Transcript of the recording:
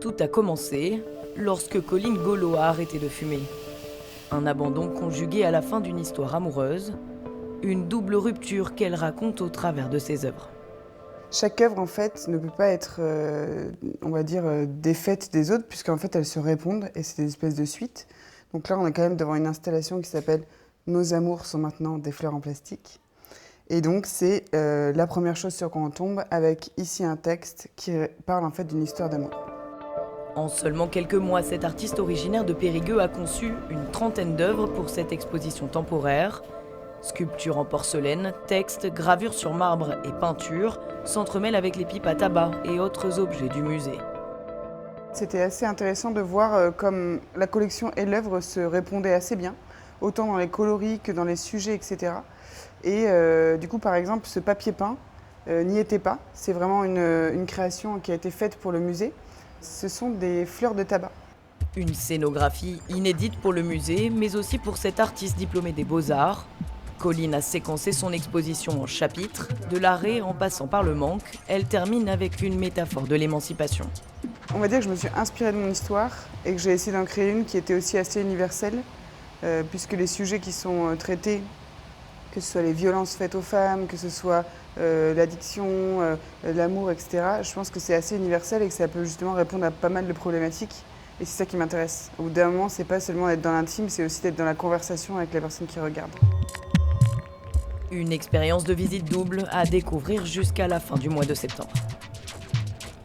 Tout a commencé lorsque Colline Golo a arrêté de fumer. Un abandon conjugué à la fin d'une histoire amoureuse, une double rupture qu'elle raconte au travers de ses œuvres. Chaque œuvre, en fait, ne peut pas être, on va dire, défaite des autres, puisqu'en fait, elles se répondent et c'est des espèces de suites. Donc là, on est quand même devant une installation qui s'appelle « Nos amours sont maintenant des fleurs en plastique ». Et donc, c'est la première chose sur quoi on tombe, avec ici un texte qui parle en fait d'une histoire d'amour. En seulement quelques mois, cet artiste originaire de Périgueux a conçu une trentaine d'œuvres pour cette exposition temporaire. Sculptures en porcelaine, textes, gravures sur marbre et peintures s'entremêlent avec les pipes à tabac et autres objets du musée. C'était assez intéressant de voir comme la collection et l'œuvre se répondaient assez bien, autant dans les coloris que dans les sujets, etc. Et du coup, par exemple, ce papier peint n'y était pas. C'est vraiment une création qui a été faite pour le musée. Ce sont des fleurs de tabac. Une scénographie inédite pour le musée, mais aussi pour cet artiste diplômé des Beaux-Arts. Colline a séquencé son exposition en chapitres, de l'arrêt en passant par le manque. Elle termine avec une métaphore de l'émancipation. On va dire que je me suis inspirée de mon histoire et que j'ai essayé d'en créer une qui était aussi assez universelle, puisque les sujets qui sont traités, que ce soit les violences faites aux femmes, que ce soit l'addiction, l'amour, etc., je pense que c'est assez universel et que ça peut justement répondre à pas mal de problématiques. Et c'est ça qui m'intéresse. Au bout d'un moment, c'est pas seulement d'être dans l'intime, c'est aussi d'être dans la conversation avec la personne qui regarde. Une expérience de visite double à découvrir jusqu'à la fin du mois de septembre.